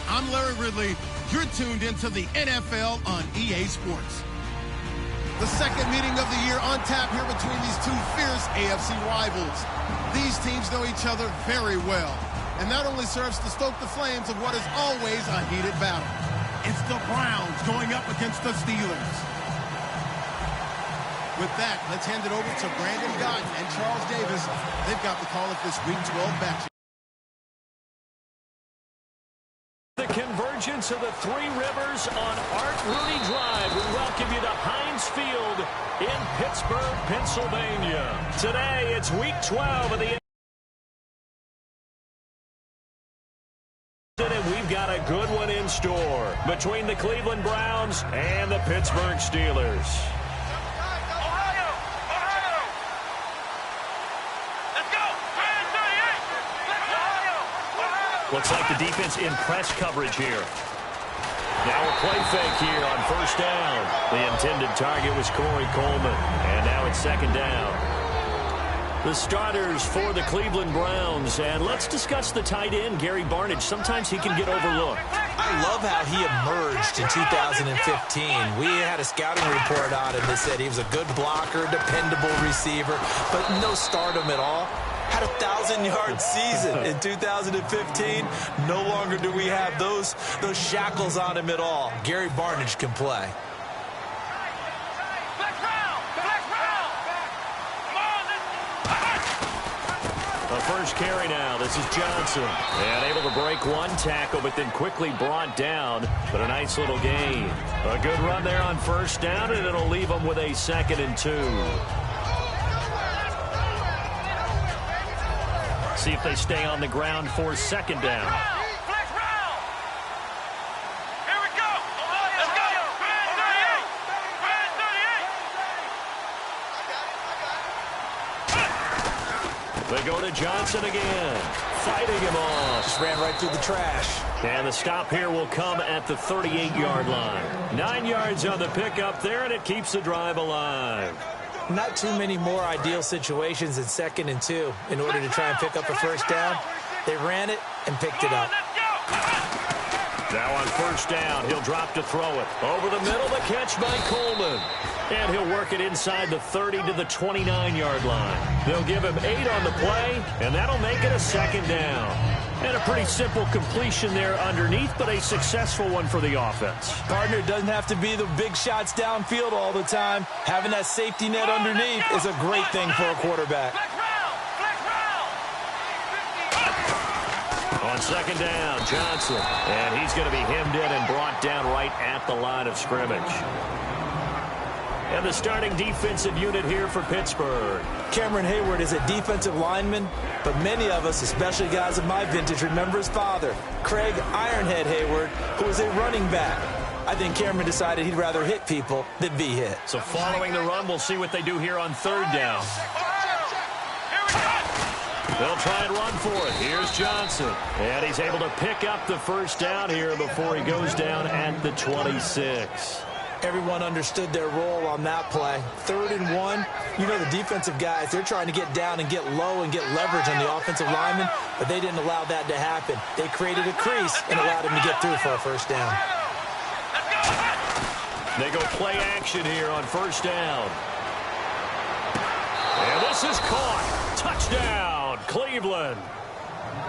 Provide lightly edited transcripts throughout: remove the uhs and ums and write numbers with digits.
I'm Larry Ridley. You're tuned into the NFL on EA Sports. The second meeting of the year on tap here between these two fierce AFC rivals. These teams know each other very well, and that only serves to stoke the flames of what is always a heated battle. It's the Browns going up against the Steelers. With that, let's hand it over to Brandon Gotton and Charles Davis. They've got the call of this Week 12 matchup. The convergence of the Three Rivers on Art Rooney Drive. We welcome you to Heinz Field in Pittsburgh, Pennsylvania. Today, it's Week 12 of the and we've got a good one in store between the Cleveland Browns and the Pittsburgh Steelers. Looks like the defense in press coverage here. Now a play fake here on first down. The intended target was Corey Coleman. And now it's second down. The starters for the Cleveland Browns. And let's discuss the tight end, Gary Barnidge. Sometimes he can get overlooked. I love how he emerged in 2015. We had a scouting report on him that said he was a good blocker, dependable receiver, but no stardom at all. Had a 1,000-yard season in 2015. No longer do we have those shackles on him at all. Gary Barnidge can play. The first carry now. This is Johnson. And able to break one tackle, but then quickly brought down. But a nice little gain. A good run there on first down, and it'll leave them with a 2nd and 2. See if they stay on the ground for second down. They go to Johnson again. Fighting him off. Just ran right through the trash. And the stop here will come at the 38-yard line. 9 yards on the pickup there, and it keeps the drive alive. Not too many more ideal situations in 2nd and 2 in order to try and pick up a first down. They ran it and picked it up. Now on first down, he'll drop to throw it. Over the middle, the catch by Coleman. And he'll work it inside the 30 to the 29-yard line. They'll give him 8 on the play, and that'll make it a 2nd down. And a pretty simple completion there underneath, but a successful one for the offense. Partner, doesn't have to be the big shots downfield all the time. Having that safety net underneath is a great thing for a quarterback. On second down, Johnson. And he's going to be hemmed in and brought down right at the line of scrimmage. And the starting defensive unit here for Pittsburgh. Cameron Hayward is a defensive lineman, but many of us, especially guys of my vintage, remember his father, Craig Ironhead Hayward, who was a running back. I think Cameron decided he'd rather hit people than be hit. So following the run, we'll see what they do here on third down. They'll try and run for it. Here's Johnson. And he's able to pick up the first down here before he goes down at the 26. Everyone understood their role on that play. 3rd and 1. You know the defensive guys, they're trying to get down and get low and get leverage on the offensive lineman, but they didn't allow that to happen. They created a crease and allowed him to get through for a first down. They go play action here on first down. And this is caught. Touchdown, Cleveland.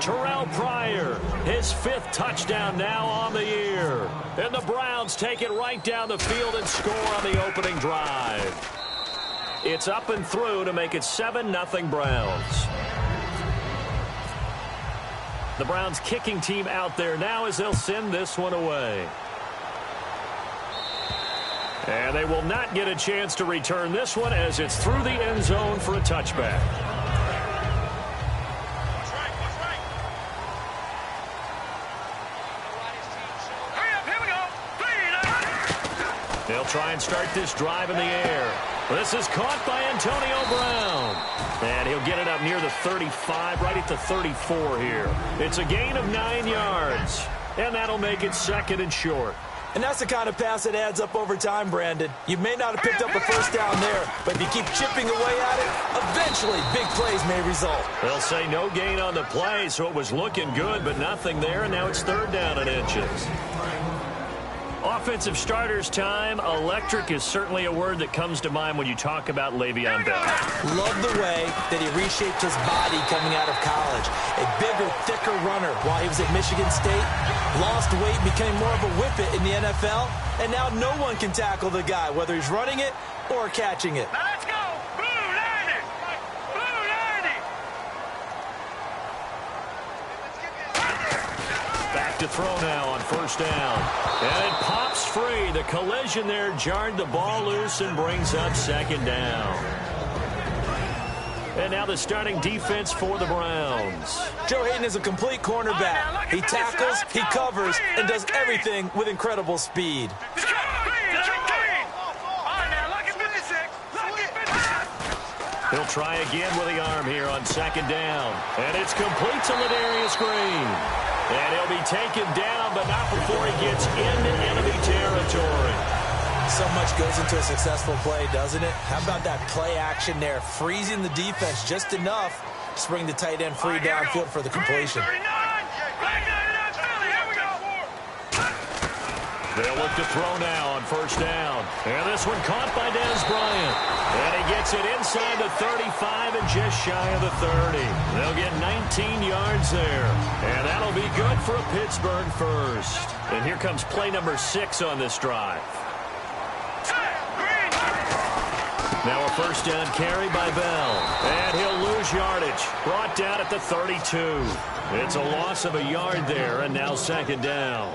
Terrell Pryor, his 5th touchdown now on the year. And the Browns take it right down the field and score on the opening drive. It's up and through to make it 7-0 Browns. The Browns kicking team out there now as they'll send this one away. And they will not get a chance to return this one as it's through the end zone for a touchback. They'll try and start this drive in the air. This is caught by Antonio Brown. And he'll get it up near the 35, right at the 34 here. It's a gain of 9 yards. And that'll make it second and short. And that's the kind of pass that adds up over time, Brandon. You may not have picked up a first down there, but if you keep chipping away at it, eventually big plays may result. They'll say no gain on the play, so it was looking good, but nothing there, and now it's third down and inches. Offensive starters time. Electric is certainly a word that comes to mind when you talk about Le'Veon Bell. Love the way that he reshaped his body coming out of college. A bigger, thicker runner while he was at Michigan State. Lost weight, became more of a whippet in the NFL. And now no one can tackle the guy, whether he's running it or catching it. Now let's go. Blue 90. Blue 90. Back to throw now on first down. And it pops free. The collision there jarred the ball loose and brings up second down. And now the starting defense for the Browns. Joe Hayden is a complete cornerback. He tackles, he covers, and does everything with incredible speed. He'll try again with the arm here on second down. And it's complete to Ladarius Green. And he'll be taken down, but not before he gets into enemy territory. So much goes into a successful play, doesn't it? How about that play action there, freezing the defense just enough to bring the tight end free downfield for the completion. They'll look to throw now on first down. And this one caught by Dez Bryant. And he gets it inside the 35 and just shy of the 30. They'll get 19 yards there. And that'll be good for a Pittsburgh first. And here comes play number 6 on this drive. Now a first down carry by Bell. And he'll lose yardage. Brought down at the 32. It's a loss of a yard there, and now second down.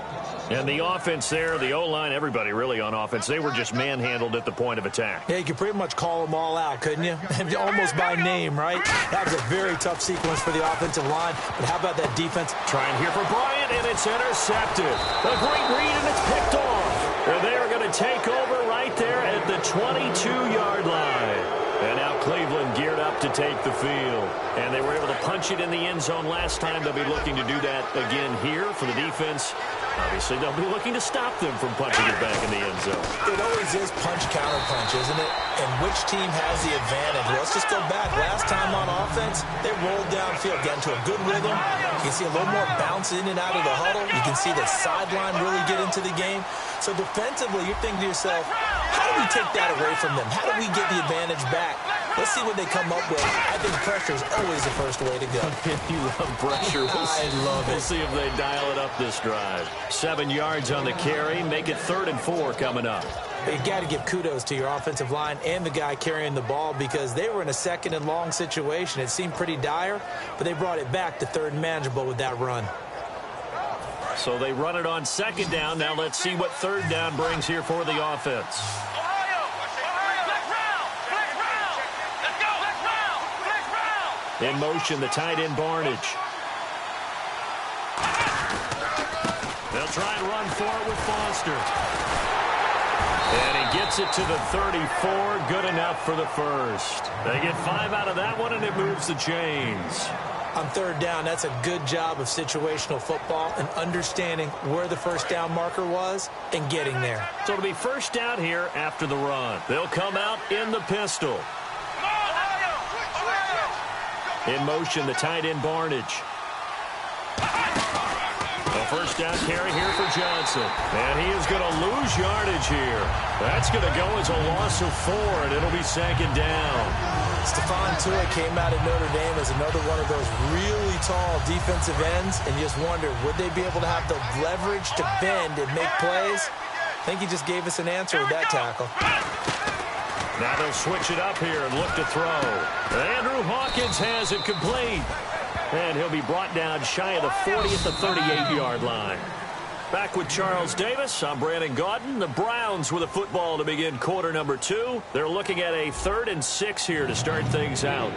And the offense there, the O-line, everybody really on offense, they were just manhandled at the point of attack. Yeah, you could pretty much call them all out, couldn't you? Almost by name, right? That was a very tough sequence for the offensive line. But how about that defense? Trying here for Bryant, and it's intercepted. A great read, and it's picked off. And they are going to take over right there at the 22-yard line. And now Cleveland geared up to take the field. And they were able to punch it in the end zone last time. They'll be looking to do that again here for the defense. Obviously, they'll be looking to stop them from punching it back in the end zone. It always is punch-counter-punch, isn't it? And which team has the advantage? Let's just go back. Last time on offense, they rolled downfield, got into a good rhythm. You can see a little more bounce in and out of the huddle. You can see the sideline really get into the game. So defensively, you're thinking to yourself, how do we take that away from them? How do we get the advantage back? Let's see what they come up with. I think pressure is always the first way to go. You love pressure. I love it. We'll see if they dial it up this drive. 7 yards on the carry. Make it 3rd and 4 coming up. But you got to give kudos to your offensive line and the guy carrying the ball because they were in a 2nd and long situation. It seemed pretty dire, but they brought it back to 3rd and manageable with that run. So they run it on 2nd down. Now let's see what 3rd down brings here for the offense. In motion, the tight end Barnage. They'll try and run for it with Foster. And he gets it to the 34. Good enough for the first. They get 5 out of that one, and it moves the chains. On 3rd down, that's a good job of situational football and understanding where the first down marker was and getting there. So it'll be first down here after the run. They'll come out in the pistol. In motion, the tight end Barnage. A first down carry here for Johnson. And he is going to lose yardage here. That's going to go as a loss of 4, and it'll be 2nd down. Stephon Tuitt came out of Notre Dame as another one of those really tall defensive ends, and you just wonder, would they be able to have the leverage to bend and make plays? I think he just gave us an answer with that tackle. Now they'll switch it up here and look to throw. Andrew Hawkins has it complete. And he'll be brought down shy of the 40 at the 38-yard line. Back with Charles Davis. I'm Brandon Gaudin. The Browns with a football to begin quarter number 2. They're looking at a 3rd and 6 here to start things out.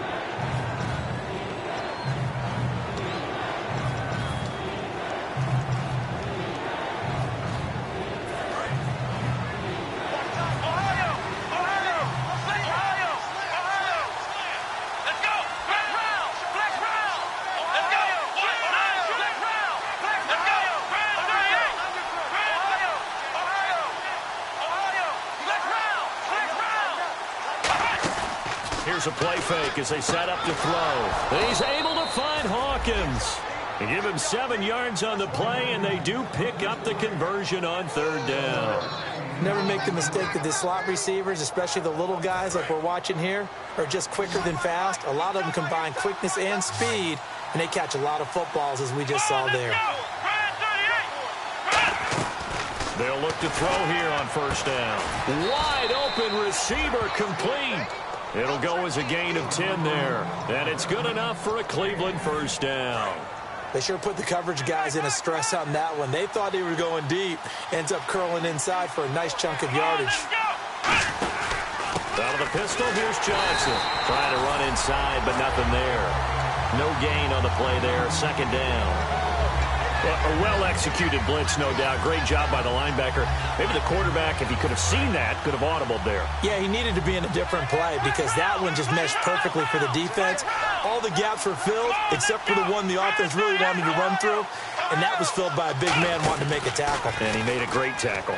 Here's a play fake as they set up to throw. He's able to find Hawkins. They give him 7 yards on the play, and they do pick up the conversion on 3rd down. Never make the mistake that the slot receivers, especially the little guys like we're watching here, are just quicker than fast. A lot of them combine quickness and speed, and they catch a lot of footballs, as we just saw there. They'll look to throw here on 1st down. Wide open receiver complete. It'll go as a gain of 10 there. And it's good enough for a Cleveland 1st down. They sure put the coverage guys in a stress on that one. They thought they were going deep. Ends up curling inside for a nice chunk of yardage. Out of the pistol, here's Johnson. Trying to run inside, but nothing there. No gain on the play there. 2nd down. A well-executed blitz, no doubt. Great job by the linebacker. Maybe the quarterback, if he could have seen that, could have audibled there. Yeah, he needed to be in a different play because that one just meshed perfectly for the defense. All the gaps were filled except for the one the offense really wanted to run through, and that was filled by a big man wanting to make a tackle. And he made a great tackle.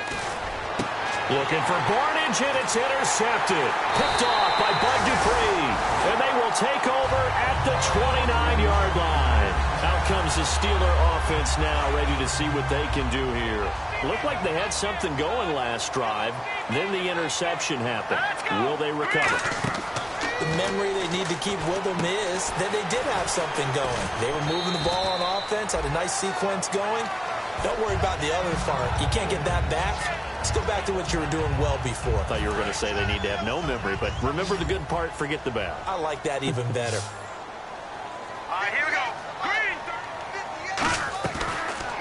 Looking for Barnage, and it's intercepted. Picked off by Bud Dupree. And they will take over at the 29-yard line. Out comes the Steeler offense now, ready to see what they can do here. Looked like they had something going last drive. Then the interception happened. Will they recover? The memory they need to keep with them is that they did have something going. They were moving the ball on offense, had a nice sequence going. Don't worry about the other part. You can't get that back. Let's go back to what you were doing well before. I thought you were going to say they need to have no memory, but remember the good part, forget the bad. I like that even better. All right, here we go. Green.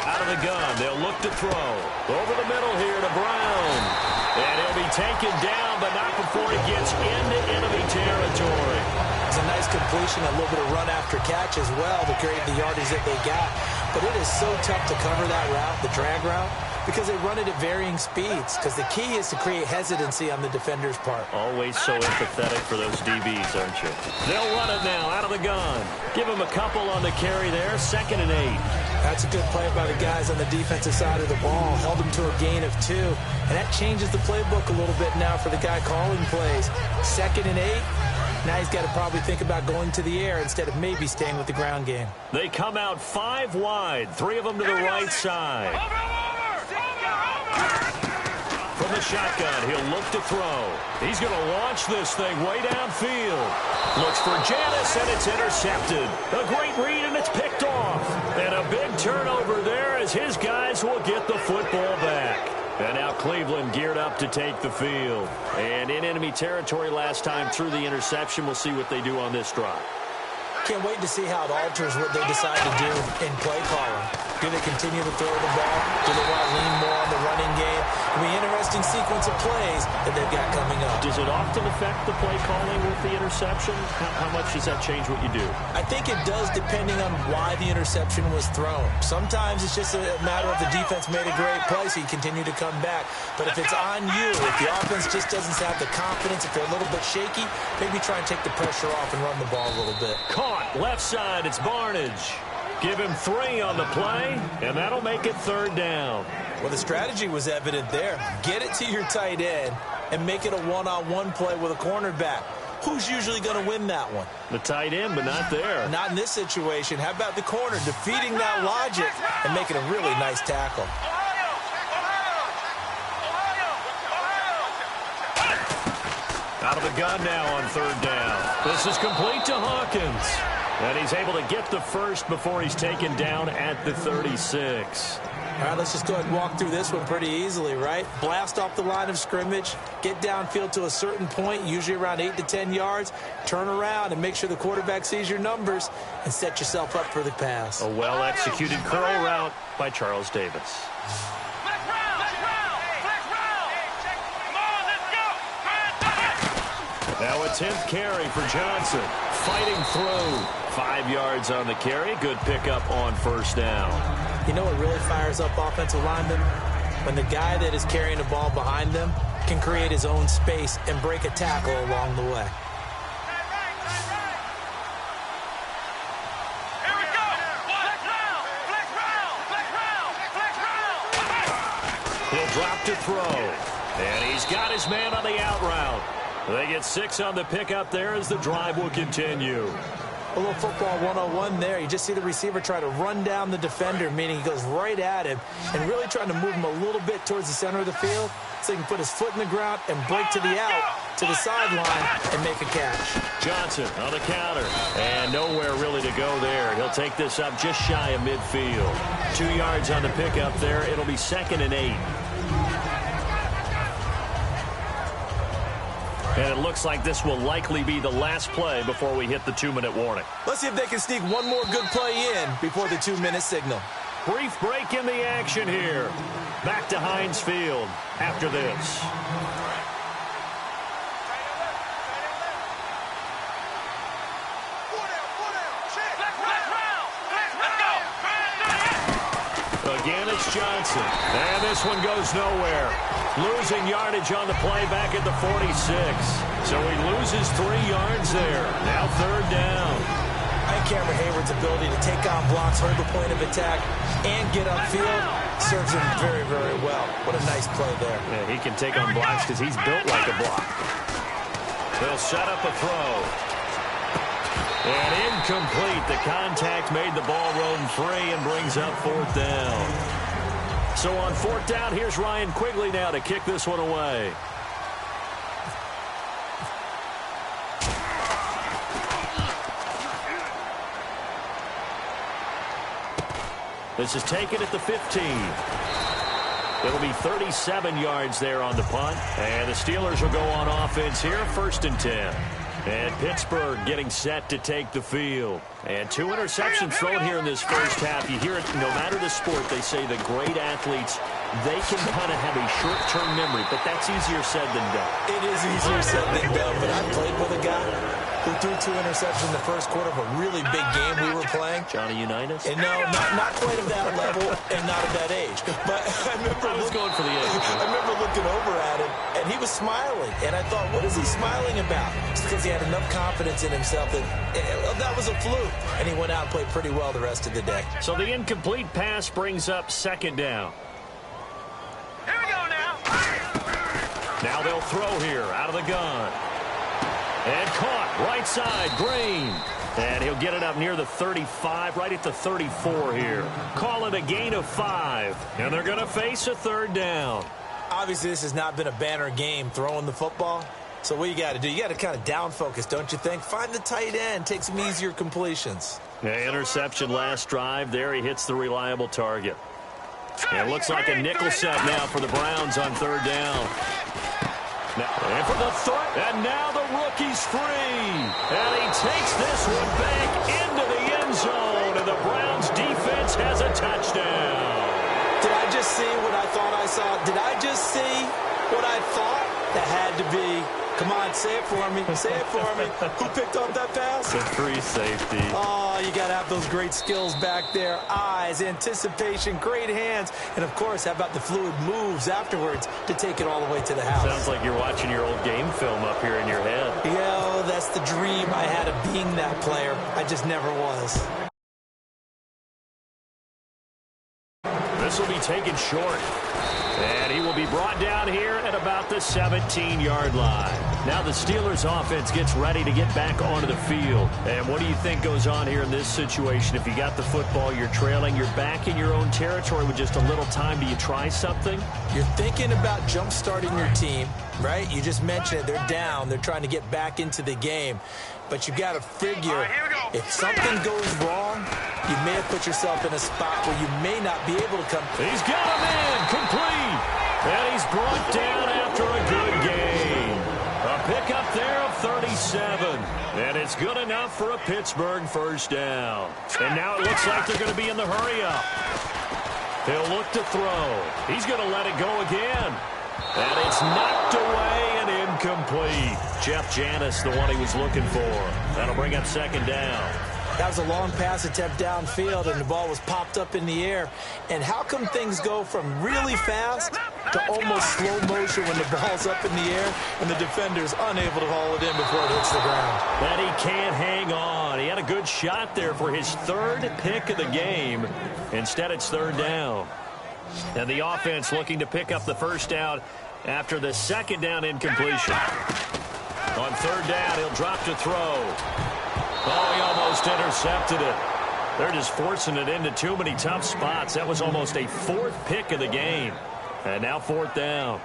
Out of the gun, they'll look to throw. Over the middle here to Brown. And he'll be taken down, but not before he gets into enemy territory. It's a nice completion, a little bit of run after catch as well to create the yardage that they got. But it is so tough to cover that route, the drag route, because they run it at varying speeds. Because the key is to create hesitancy on the defender's part. Always so empathetic for those DBs, aren't you? They'll run it now out of the gun. Give him a couple on the carry there. 2nd and 8. That's a good play by the guys on the defensive side of the ball. Held them to a gain of 2. And that changes the playbook a little bit now for the guy calling plays. 2nd and 8. Now he's got to probably think about going to the air instead of maybe staying with the ground game. They come out 5 wide. 3 of them to the right side. From the shotgun, he'll look to throw. He's going to launch this thing way downfield. Looks for Janis, and it's intercepted. A great read, and it's picked off. And a big turnover there as his guys will get the football back. And now Cleveland geared up to take the field. And in enemy territory last time through the interception. We'll see what they do on this drive. Can't wait to see how it alters what they decide to do in play calling. Do they continue to throw the ball? Do they want to lean more on the running game? It'll be an interesting sequence of plays that they've got coming up. Does it often affect the play calling with the interception? How much does that change what you do? I think it does depending on why the interception was thrown. Sometimes it's just a matter of the defense made a great play, so you continue to come back. But if it's on you, if the offense just doesn't have the confidence, if they're a little bit shaky, maybe try and take the pressure off and run the ball a little bit. Caught left side, it's Barnage. Give him 3 on the play, and that'll make it 3rd down. Well, the strategy was evident there. Get it to your tight end and make it a one-on-one play with a cornerback. Who's usually going to win that one? The tight end, but not there. Not in this situation. How about the corner defeating that logic and making a really nice tackle? Out of the gun now on 3rd down. This is complete to Hawkins. And he's able to get the first before he's taken down at the 36. All right, let's just go ahead and walk through this one pretty easily, right? Blast off the line of scrimmage, get downfield to a certain point, usually around 8 to 10 yards, turn around and make sure the quarterback sees your numbers and set yourself up for the pass. A well-executed curl route by Charles Davis. Now a 10th carry for Johnson. Fighting through. 5 yards on the carry. Good pickup on first down. You know what really fires up offensive linemen? When the guy that is carrying the ball behind them can create his own space and break a tackle along the way. He'll drop to throw. And he's got his man on the out route. They get 6 on the pickup there as the drive will continue. A little football 101 there. You just see the receiver try to run down the defender, meaning he goes right at him and really trying to move him a little bit towards the center of the field so he can put his foot in the ground and break to the out, to the sideline, and make a catch. Johnson on the counter. And nowhere really to go there. He'll take this up just shy of midfield. 2 yards on the pickup there. It'll be 2nd and 8. And it looks like this will likely be the last play before we hit the 2-minute warning. Let's see if they can sneak one more good play in before the 2-minute signal. Brief break in the action here. Back to Heinz Field after this. Again, it's Johnson. And this one goes nowhere. Losing yardage on the play back at the 46. So he loses 3 yards there. Now 3rd down. I think Cameron Hayward's ability to take on blocks, hold the point of attack, and get upfield serves him very, very well. What a nice play there. Yeah, he can take on blocks because he's built like a block. They'll set up a throw. And incomplete. The contact made the ball roam free and brings up 4th down. So on 4th down, here's Ryan Quigley now to kick this one away. This is taken at the 15. It'll be 37 yards there on the punt. And the Steelers will go on offense here, 1st and 10. And Pittsburgh getting set to take the field. And 2 interceptions thrown here in this first half. You hear it, no matter the sport, they say the great athletes, they can kind of have a short-term memory, but that's easier said than done. It is easier said than done, but I played with a guy who threw 2 interceptions in the first quarter of a really big game we were playing. Johnny Unitas? And no, not quite at that level and not at that age. But I remember going for the age. I remember looking over at him, and he was smiling. And I thought, what is he smiling about? It's because he had enough confidence in himself that was a fluke. And he went out and played pretty well the rest of the day. So the incomplete pass brings up 2nd down. Here we go now. Now they'll throw here out of the gun. And caught right side, Green. And he'll get it up near the 35, right at the 34 here. Call it a gain of 5. And they're going to face a 3rd down. Obviously, this has not been a banner game throwing the football. So what you got to do, you got to kind of down focus, don't you think? Find the tight end, take some easier completions. Yeah, interception last drive. There he hits the reliable target. And it looks like a nickel set now for the Browns on 3rd down. Now, and for the third, and now the rookie's free. And he takes this one back into the end zone, and the Browns defense has a touchdown. Did I just see what I thought I saw? Did I just see what I thought? That had to be. Come on, say it for me. Say it for me. Who picked up that pass? It's a free safety. Oh, you got to have those great skills back there. Eyes, anticipation, great hands. And, of course, how about the fluid moves afterwards to take it all the way to the house? Sounds like you're watching your old game film up here in your head. Yeah, that's the dream I had of being that player. I just never was. This will be taken short. And he will be brought down here at about the 17-yard line. Now the Steelers offense gets ready to get back onto the field. And what do you think goes on here in this situation? If you got the football, you're trailing, you're back in your own territory with just a little time. Do you try something? You're thinking about jump-starting your team. right? You just mentioned it. They're down. They're trying to get back into the game. But you got to figure if something goes wrong, you may have put yourself in a spot where you may not be able to come. He's got him in, complete. And he's brought down after a good game. A pickup there of 37. And it's good enough for a Pittsburgh first down. And now it looks like they're going to be in the hurry-up. He'll look to throw. He's going to let it go again. And it's knocked away and incomplete. Jeff Janis, the one he was looking for. That'll bring up second down. That was a long pass attempt downfield, and the ball was popped up in the air. And how come things go from really fast to almost slow motion when the ball's up in the air and the defender's unable to haul it in before it hits the ground? And he can't hang on. He had a good shot there for his third pick of the game. Instead, it's third down. And the offense looking to pick up the first down after the second down incompletion. On third down, he'll drop to throw. Oh, he almost intercepted it. They're just forcing it into too many tough spots. That was almost a fourth pick of the game. And now fourth down.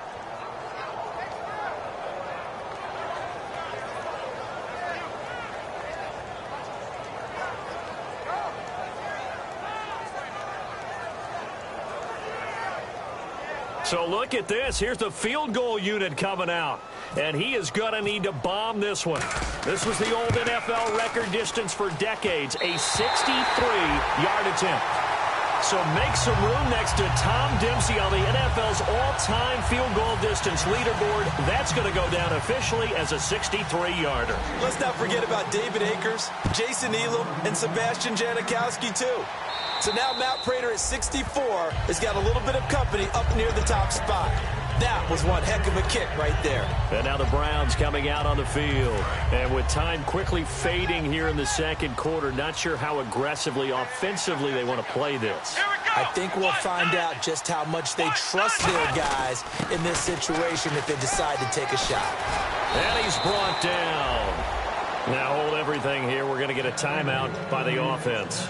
So look at this. Here's the field goal unit coming out. And he is going to need to bomb this one. This was the old NFL record distance for decades, a 63-yard attempt. So make some room next to Tom Dempsey on the NFL's all-time field goal distance leaderboard. That's going to go down officially as a 63-yarder. Let's not forget about David Akers, Jason Elam, and Sebastian Janikowski, too. So now Matt Prater at 64 has got a little bit of company up near the top spot. That was one heck of a kick right there. And now the Browns coming out on the field. And with time quickly fading here in the second quarter, not sure how aggressively, offensively they want to play this. I think we'll find out just how much they trust their guys in this situation if they decide to take a shot. And he's brought down. Now hold everything here. We're going to get a timeout by the offense.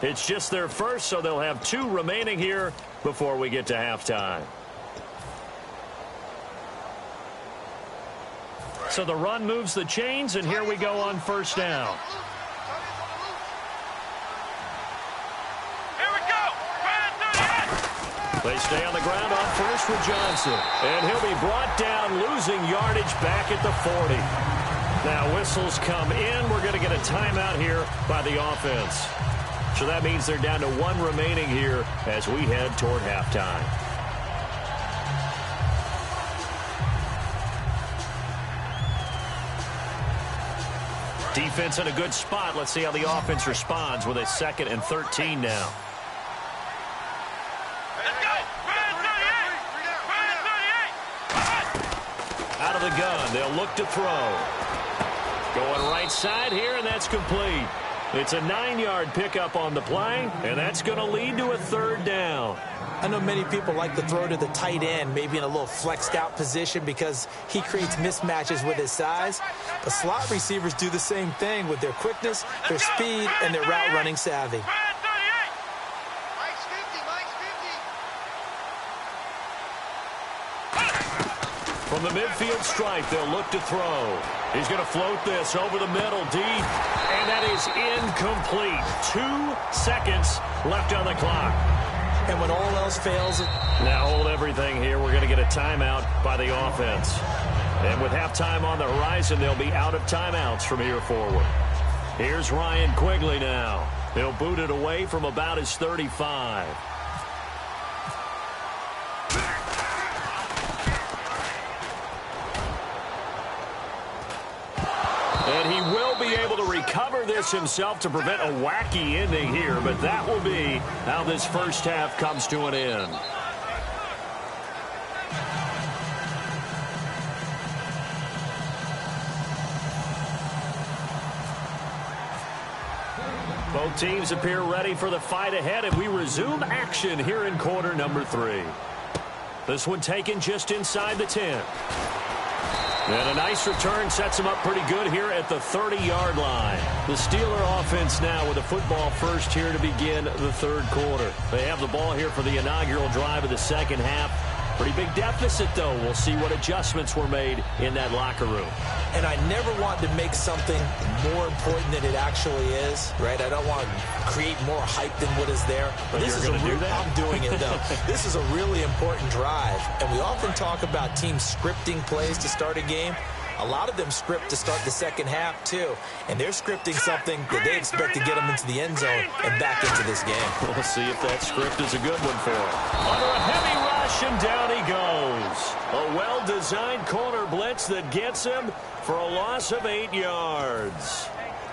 It's just their first, so they'll have 2 remaining here before we get to halftime. So the run moves the chains, and here we go on first down. Here we go. They stay on the ground on first with Johnson. And he'll be brought down, losing yardage back at the 40. Now whistles come in. We're going to get a timeout here by the offense. So that means they're down to 1 remaining here as we head toward halftime. Defense in a good spot. Let's see how the offense responds with a 2nd and 13 now. Let's go. Out of the gun. They'll look to throw. Going right side here, and that's complete. It's a 9-yard pickup on the play, and that's going to lead to a third down. I know many people like to throw to the tight end, maybe in a little flexed out position because he creates mismatches with his size. But slot receivers do the same thing with their quickness, their speed, and their route running savvy. From the midfield stripe, they'll look to throw. He's going to float this over the middle, deep, and that is incomplete. 2 seconds left on the clock. And when all else fails... Now hold everything here. We're going to get a timeout by the offense. And with halftime on the horizon, they'll be out of timeouts from here forward. Here's Ryan Quigley now. He'll boot it away from about his 35. And he will be able to recover this himself to prevent a wacky ending here, but that will be how this first half comes to an end. Both teams appear ready for the fight ahead, and we resume action here in quarter number 3. This one taken just inside the 10. And a nice return sets them up pretty good here at the 30-yard line. The Steeler offense now with a football first here to begin the third quarter. They have the ball here for the inaugural drive of the second half. Pretty big deficit, though. We'll see what adjustments were made in that locker room. And I never want to make something more important than it actually is, right? I don't want to create more hype than what is there. But this is you're going to do that? I'm doing it, though. This is a really important drive. And we often talk about teams scripting plays to start a game. A lot of them script to start the second half, too. And they're scripting something that they expect to get them into the end zone and back into this game. We'll see if that script is a good one for him. Under a heavy rush, and down he goes. A well-designed corner blitz that gets him for a loss of 8 yards.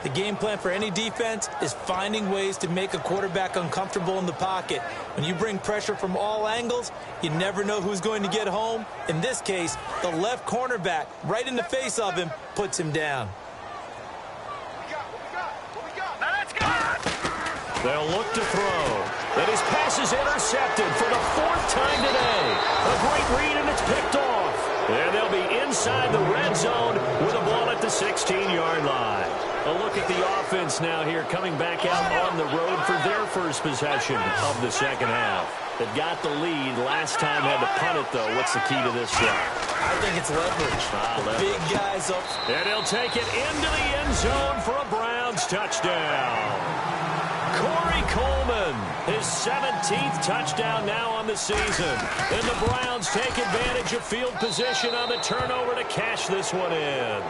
The game plan for any defense is finding ways to make a quarterback uncomfortable in the pocket. When you bring pressure from all angles, you never know who's going to get home. In this case, the left cornerback, right in the face of him, puts him down. Now let's go. They'll look to throw. And his pass is intercepted for the 4th time today. A great read, and it's picked off. And they'll be inside the red zone with a ball at the 16-yard line. A look at the offense now here, coming back out on the road for their first possession of the second half. They've got the lead. Last time had to punt it, though. What's the key to this drive? I think it's leverage. Leverage. Big guys up. And he'll take it into the end zone for a Browns touchdown. Corey Coleman, his 17th touchdown now on the season. And the Browns take advantage of field position on the turnover to cash this one in.